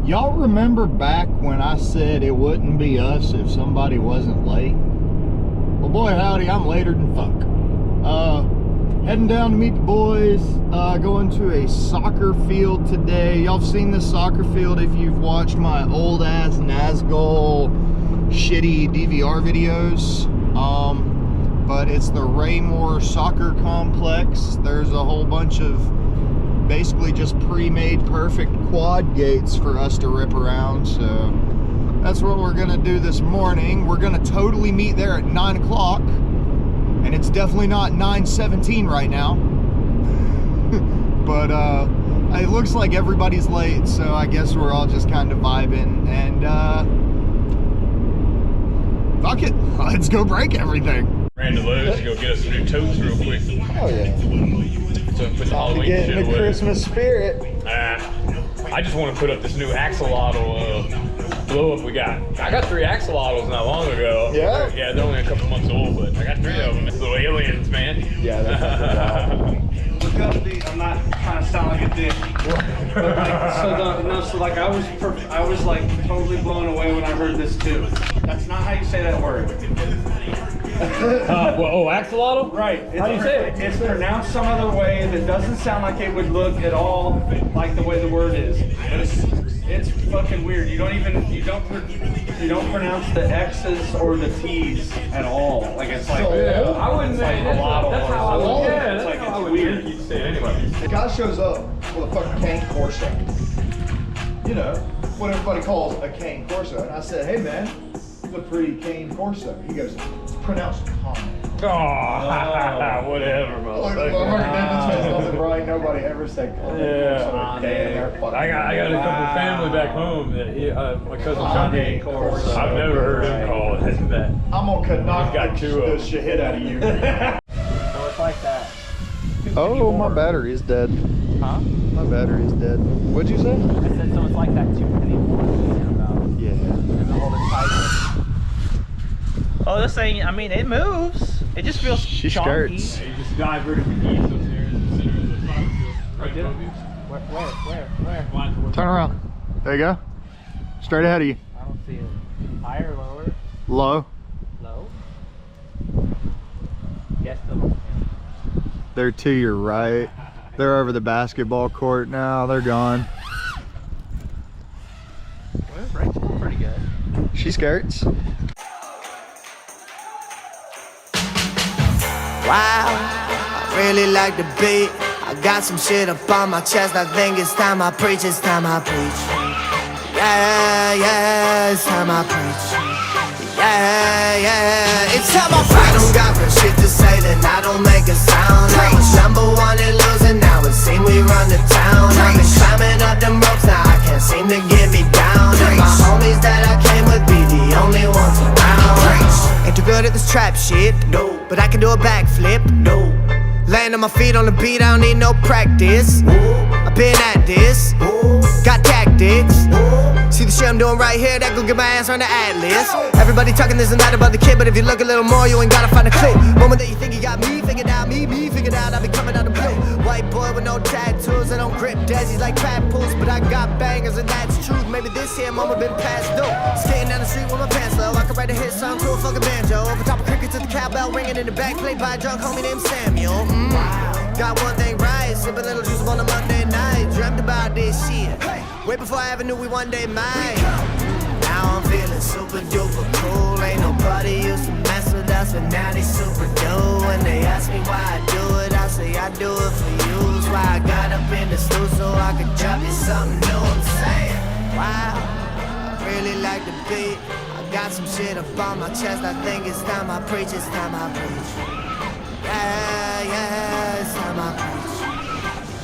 Y'all remember back when I said it wouldn't be us if somebody wasn't late? Well, boy howdy, I'm later than fuck. Heading down to meet the boys, going to a soccer field today. Y'all have seen this soccer field if you've watched my old ass Nazgul shitty DVR videos. But it's the Raymore Soccer Complex. There's a whole bunch of basically just pre-made perfect quad gates for us to rip around, so that's what we're gonna do this morning. We're gonna totally meet there at 9 o'clock, and it's definitely not 9:17 right now. But it looks like everybody's late, so I guess we're all just kind of vibing, and fuck it, let's go break everything. Ran to Lowe's to go get us some new totes real quick. Oh yeah. So put the Halloween Get shit in the away. Christmas spirit. I just want to put up this new axolotl blow up we got. I got 3 axolotls not long ago. Yeah? Yeah, they're only a couple months old, but I got 3 of them. It's little aliens, man. Yeah, that's Look up the, I'm not trying to sound like a dick. But like, I was like totally blown away when I heard this too. That's not how you say that word. Axolotl? Right. How do you say it? It's pronounced some other way that doesn't sound like it would look at all like the way the word is. But it's fucking weird. You don't pronounce the X's or the T's at all. Like it's like I wouldn't say a lot. that's how I would. Yeah, it's that's like how I it's would weird. You'd say it anyway. The guy shows up with a fucking cane Corso. You know, what everybody calls a cane Corso. And I said, hey man, it's a pretty cane Corso. He goes, it's pronounced common. Oh, whatever, motherfucker. Right? Nobody ever said common. Yeah. I got a couple family back home that my cousin Johnny. I've never heard him call it that. I'm gonna knock got 2 of the shit out of you. So it's like that. Oh, my battery is dead. Huh? My battery is dead. What'd you say? I said so it's like that 2 penny war about. Yeah. And the whole tight. Oh, this thing, I mean, it moves. It just feels She chonky. skirts. You just dive vertically east up there in the center of the soccer field. Right above you. Where? Turn around. There you go. Straight ahead of you. I don't see it. Higher or lower? Low. Low? Yes, the They're to your right. They're over the basketball court now. They're gone. Well, Rachel's pretty good. She skirts. Wow, I really like the beat. I got some shit up on my chest. I think it's time I preach. It's time I preach. Yeah, it's time I preach. Yeah, it's time I preach. I don't got real shit to say, then I don't make a sound. I was #1 and losing, now it seems we run the town. I've been climbing up them ropes, now I can't seem to get me down. And my homies that I came with be the only ones around. Ain't too good at this trap shit, no. But I can do a backflip, no. Land on my feet on the beat, I don't need no practice. I've been at this, got tactics. See the shit I'm doing right here, that gon' get my ass on the atlas. Everybody talking this and that about the kid, but if you look a little more, you ain't gotta find a clip. Moment that you think you got me figured out, me figured out, I be coming out the blue. White boy with no tattoos, I don't grip desies like fat pools, but I got bangers and that's truth. Maybe this here moment been past due. Skating down the street with my pants low, I can write a hit song to a fucking banjo. Over top of crickets to the cowbell ringing in the back, played by a drunk homie named Samuel. Got one thing right, sip a little juice on a Monday night. Dreamt about this shit, way before I ever knew we one day might. Now I'm feeling super duper cool. Ain't nobody used to mess with us, but now they super dope. When they ask me why I do it, I say I do it for you. That's why I got up in the stool so I could drop you something new. I'm saying, wow, I really like the beat. I got some shit up on my chest. I think it's time I preach. It's time I preach. Yeah, it's time I preach.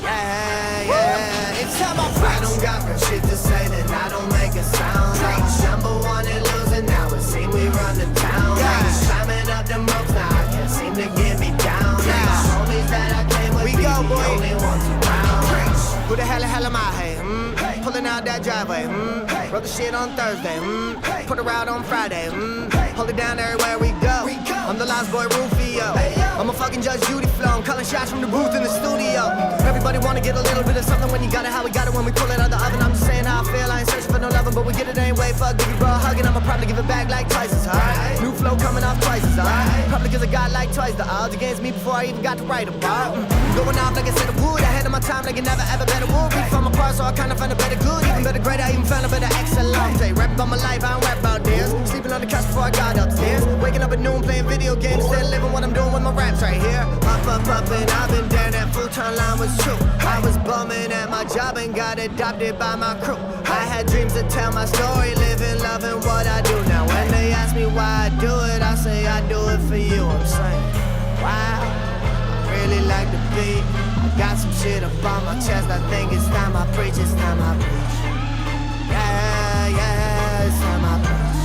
Yeah, it's time I preach. I don't got real shit to say, then I don't make a sound. I was #1 and losing, now it seems we run the town. I was climbing up them ropes, now I can't seem to get me down. And my homies that I came with be the only ones around. Who the hell am I, hey? Pulling out that driveway, wrote the shit on Thursday, put her out on Friday, hold it down everywhere we go. I'm the last boy Rufio, I'm a fucking Judge Judy flow, I'm calling shots from the booth in the studio. Everybody wanna get a little bit of something when you got it, how we got it when we pull it out the oven. I'm just saying how I feel, I ain't searching for loving, but we get it anyway. Fuck, give you bro a hug and I'ma probably give it back like twice as hard. New flow coming off twice as hard. Probably cause I got like twice the odds against me before I even got to write about. Going off like I said I would, ahead of my time like I never ever better would. We from apart, so I kinda find a better good, even better great. I even found a better excellent. Rap about my life, I don't rap about this. Sleeping on the couch before I got upstairs. Waking up at noon, playing video games, instead of living what I'm doing with my raps right here. Up, and I've been down, that full-time line was true. I was bumming at my job and got adopted by my crew. I had dreams to tell my story, living, loving what I do. Now when they ask me why I do it, I say I do it for you. I'm saying, wow, I really like the beat. I got some shit up on my chest, I think it's time I preach, it's time I preach. Yeah, it's time I preach.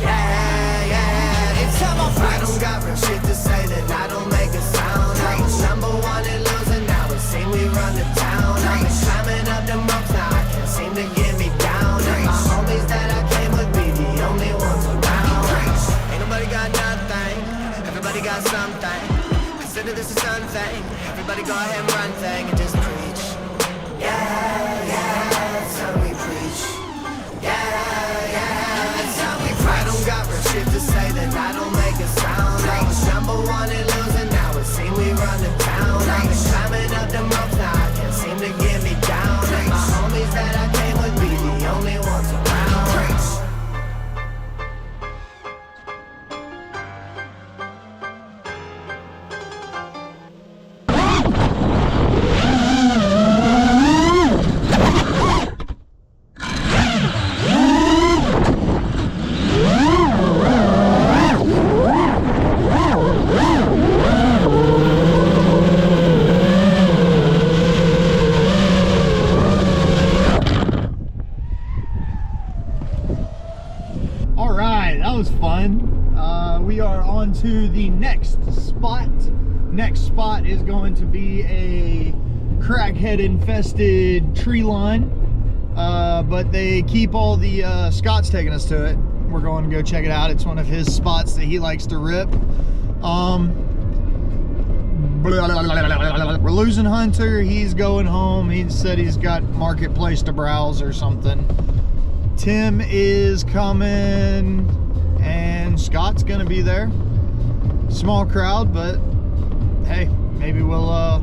Yeah, it's time I preach. I don't got real shit to say that I don't make a sound. I was number one and losing, now it seems we run the town. I've been climbing up the ropes, now I can't seem to get me down. And my homies that I came with be the only ones around. Ain't nobody got nothing, everybody got something. Consider this a sun thing, everybody go ahead and run thing and just preach. Yeah, that's how we preach. Yeah, that's how we preach. I don't got real shit to say that I don't make a sound. I was number one and losing, now it seems we run the town. I've been climbing up the ropes, now I can't seem to get me down. And my homies that I came with be the only ones around. We are on to the next spot. Next spot is going to be a crackhead infested tree line, but they keep all the Scott's taking us to it. We're going to go check it out. It's one of his spots that he likes to rip. We're losing Hunter. He's going home. He said he's got marketplace to browse or something. Tim is coming and Scott's gonna be there. Small crowd, but hey, maybe we'll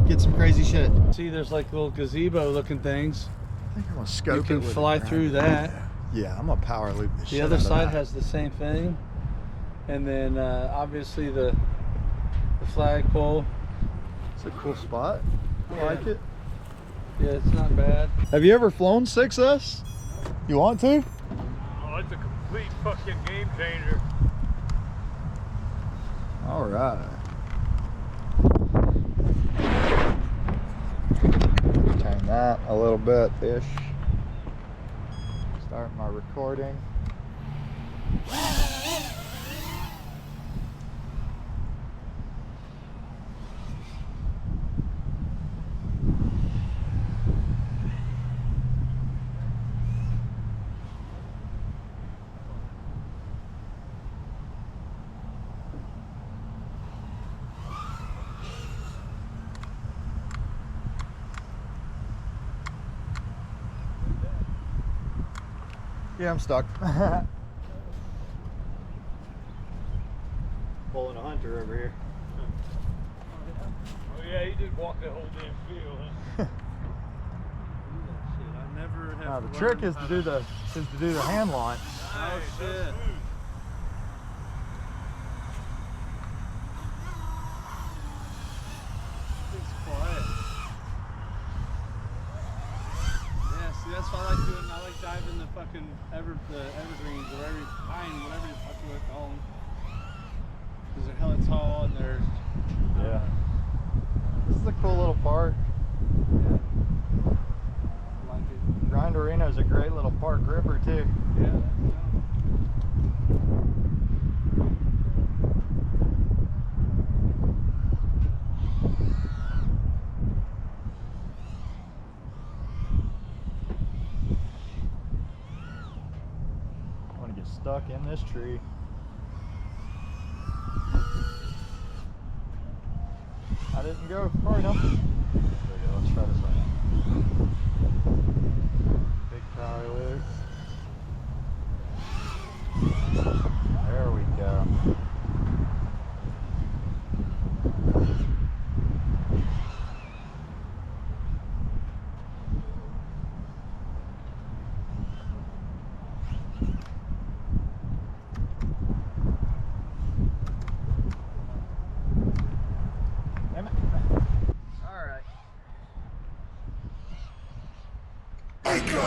get some crazy shit. See, there's like little gazebo looking things. I think I'm gonna scope it. You can fly through that. Yeah, I'm gonna power loop this shit. The other side has the same thing, and then obviously the flagpole. It's a cool spot. I like it. Yeah, it's not bad. Have you ever flown 6S? You want to? Oh, it's a complete fucking game changer. All right. Turn that a little bit, fish. Start my recording. Yeah, I'm stuck. Pulling a Hunter over here. Oh yeah, he did walk that whole damn field, huh? I never have. Now the trick is to do the hand launch. Oh shit. It's quiet. Yeah, see, that's what I like doing. I like diving the fucking evergreens or every pine, whatever the fuck you want to call them. Because they're hella tall and they're. Yeah. This is a cool little park. Yeah. I like it. Grinderino is a great little park ripper too. Yeah. I want to get stuck in this tree. I didn't go far enough. There we go, let's try this one. Big power loop.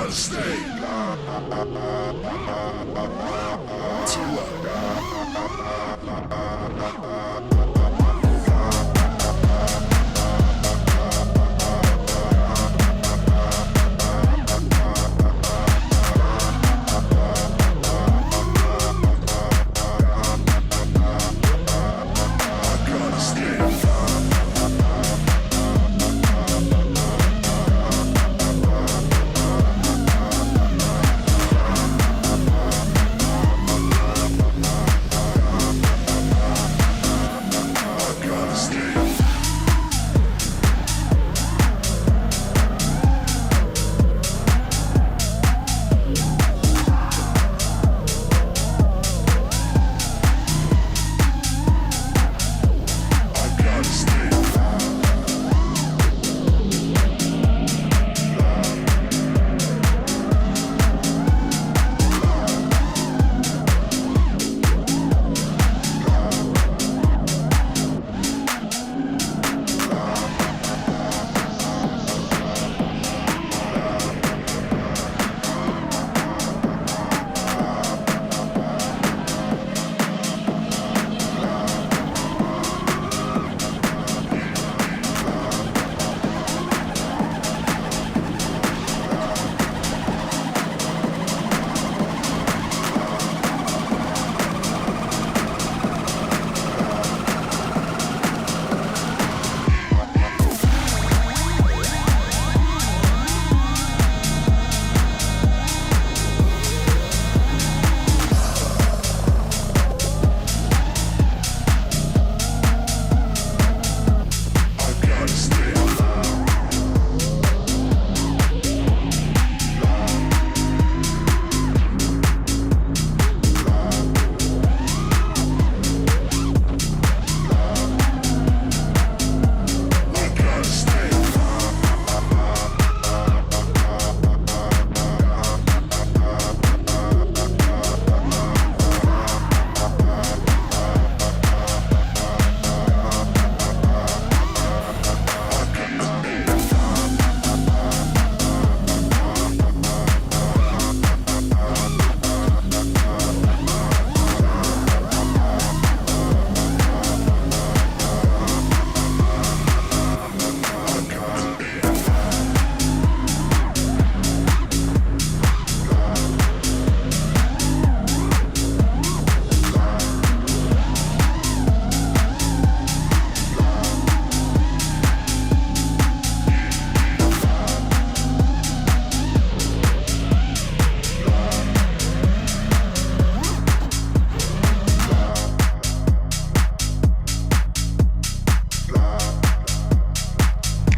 gotta stay.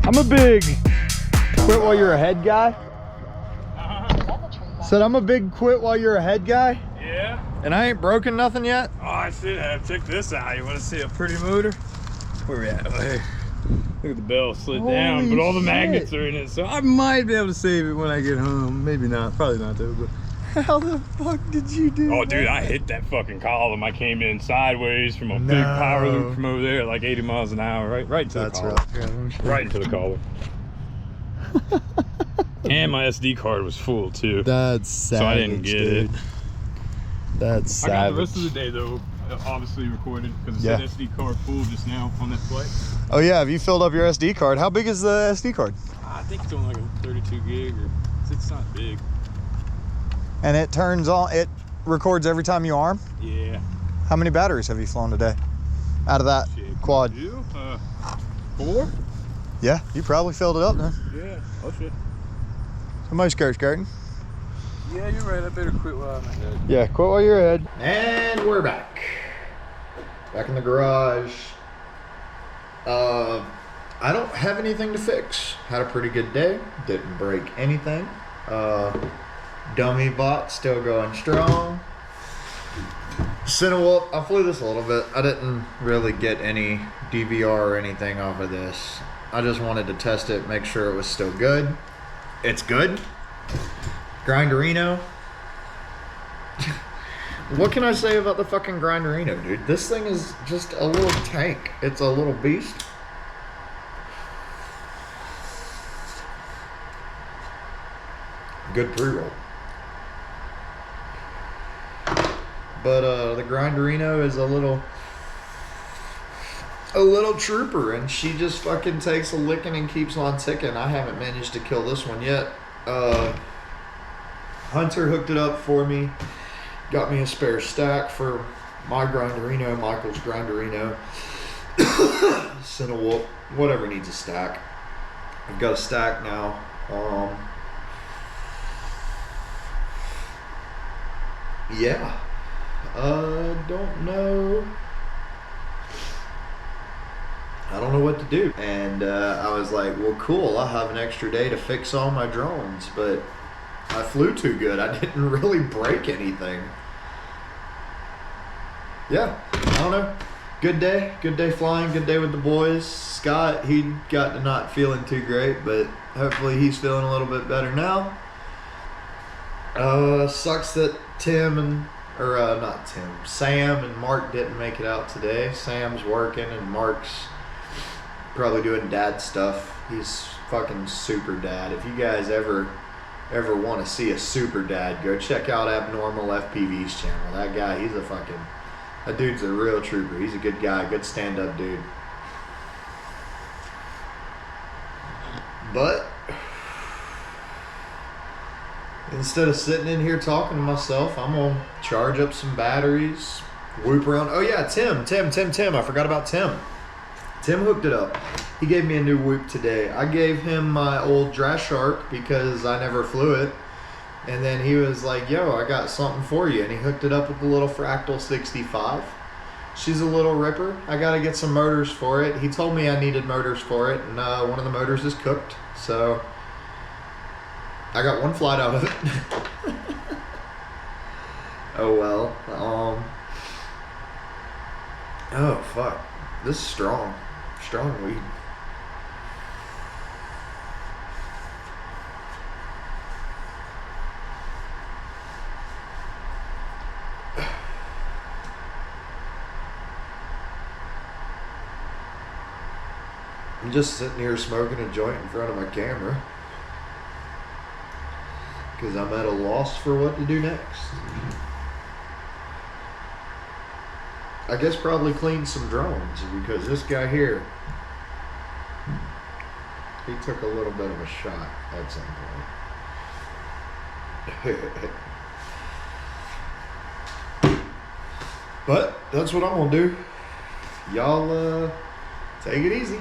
I'm a big quit while you're ahead guy. Said I'm a big quit while you're ahead guy. Yeah. And I ain't broken nothing yet. Oh, I should have. Check this out. You want to see a pretty motor? Where we at? Oh, hey. Look at the bell slid down, but all the magnets are in it, so I might be able to save it when I get home. Maybe not. Probably not though. But how the fuck did you do? Oh, dude, I hit that fucking column. I came in sideways from a big power loop from over there, like 80 miles an hour, right into the column. Right into the column. And my SD card was full too. That's savage, so I didn't get it. That's savage. I got the rest of the day though, obviously recorded because it said SD card full just now on that flight. Oh yeah, have you filled up your SD card? How big is the SD card? I think it's only like a 32 gig or it's not big. And it turns on, it records every time you arm? Yeah. How many batteries have you flown today out of that quad? You? 4? Yeah, you probably filled it up then. Yeah, oh shit. Somebody's skirting. Yeah, you're right, I better quit while I'm ahead. Yeah, quit while you're ahead. And we're back. Back in the garage. I don't have anything to fix. Had a pretty good day. Didn't break anything. Demibot still going strong. Cinewolf, I flew this a little bit. I didn't really get any DVR or anything off of this. I just wanted to test it, make sure it was still good. It's good. Grinderino. What can I say about the fucking Grinderino, dude? This thing is just a little tank. It's a little beast. good pre-roll. But the Grinderino is a little trooper, and she just fucking takes a licking and keeps on ticking. I haven't managed to kill this one yet. Hunter hooked it up for me, got me a spare stack for my Grinderino, Michael's Grinderino, Cinewolf, whatever needs a stack. I've got a stack now. Yeah, don't know. I don't know what to do. And I was like, well, cool, I'll have an extra day to fix all my drones, but I flew too good. I didn't really break anything. Yeah, I don't know. Good day flying, good day with the boys. Scott, he got to not feeling too great, but hopefully he's feeling a little bit better now. Sucks that Sam and Mark didn't make it out today. Sam's working and Mark's probably doing dad stuff. He's fucking super dad. If you guys ever want to see a super dad, go check out Abnormal FPV's channel. That guy, that dude's a real trooper. He's a good guy, good stand-up dude. But instead of sitting in here talking to myself, I'm gonna charge up some batteries, whoop around. Oh yeah, Tim. I forgot about Tim. Tim hooked it up. He gave me a new whoop today. I gave him my old Shark because I never flew it. And then he was like, yo, I got something for you. And he hooked it up with the little Fractal 65. She's a little ripper. I gotta get some motors for it. He told me I needed motors for it, and one of the motors is cooked. So I got one flight out of it. Oh well. Oh fuck. This is strong. Strong weed. I'm just sitting here smoking a joint in front of my camera because I'm at a loss for what to do next. I guess probably clean some drones, because this guy here, he took a little bit of a shot at some point. But that's what I'm gonna do. Y'all take it easy.